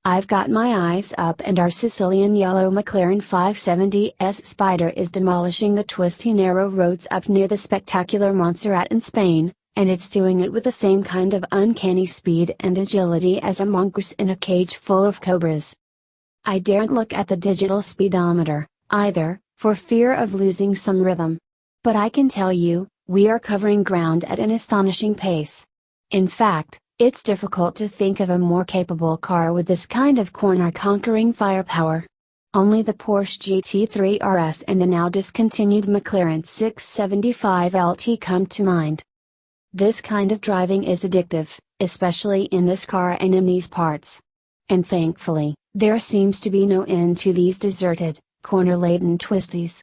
I've got my eyes up and our Sicilian yellow McLaren 570S Spider is demolishing the twisty narrow roads up near the spectacular Montserrat in Spain, and it's doing it with the same kind of uncanny speed and agility as a mongoose in a cage full of cobras. I daren't look at the digital speedometer, either, for fear of losing some rhythm. But I can tell you, we are covering ground at an astonishing pace. In fact, it's difficult to think of a more capable car with this kind of corner-conquering firepower. Only the Porsche GT3 RS and the now discontinued McLaren 675 LT come to mind. This kind of driving is addictive, especially in this car and in these parts. And thankfully, there seems to be no end to these deserted, corner-laden twisties.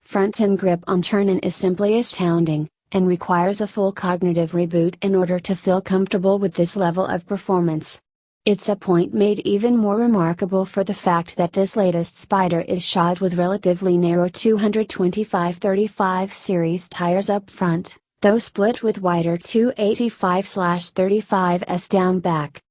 Front-end grip on turn-in is simply astounding, and requires a full cognitive reboot in order to feel comfortable with this level of performance. It's a point made even more remarkable for the fact that this latest Spider is shod with relatively narrow 225/35 series tires up front, though split with wider 285/35s down back.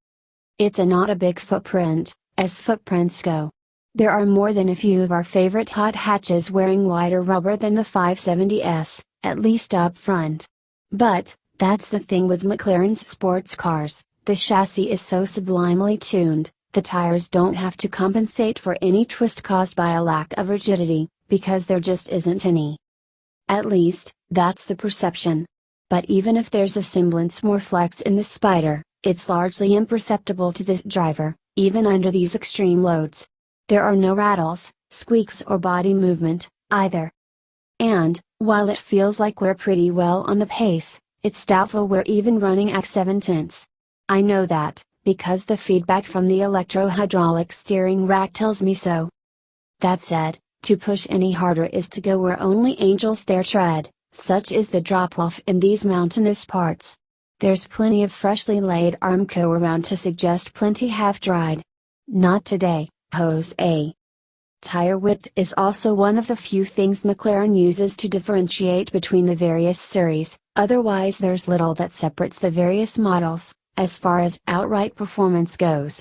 It's not a big footprint, as footprints go. There are more than a few of our favorite hot hatches wearing wider rubber than the 570S, at least up front. But, that's the thing with McLaren's sports cars, the chassis is so sublimely tuned, the tires don't have to compensate for any twist caused by a lack of rigidity, because there just isn't any. At least, that's the perception. But even if there's a semblance more flex in the Spider, it's largely imperceptible to the driver, even under these extreme loads. There are no rattles, squeaks or body movement, either. And, while it feels like we're pretty well on the pace, it's doubtful we're even running at 7/10. I know that, because the feedback from the electro-hydraulic steering rack tells me so. That said, to push any harder is to go where only angels dare tread, such is the drop-off in these mountainous parts. There's plenty of freshly laid Armco around to suggest plenty half-dried. Not today, Jose. Tire width is also one of the few things McLaren uses to differentiate between the various series, otherwise there's little that separates the various models, as far as outright performance goes.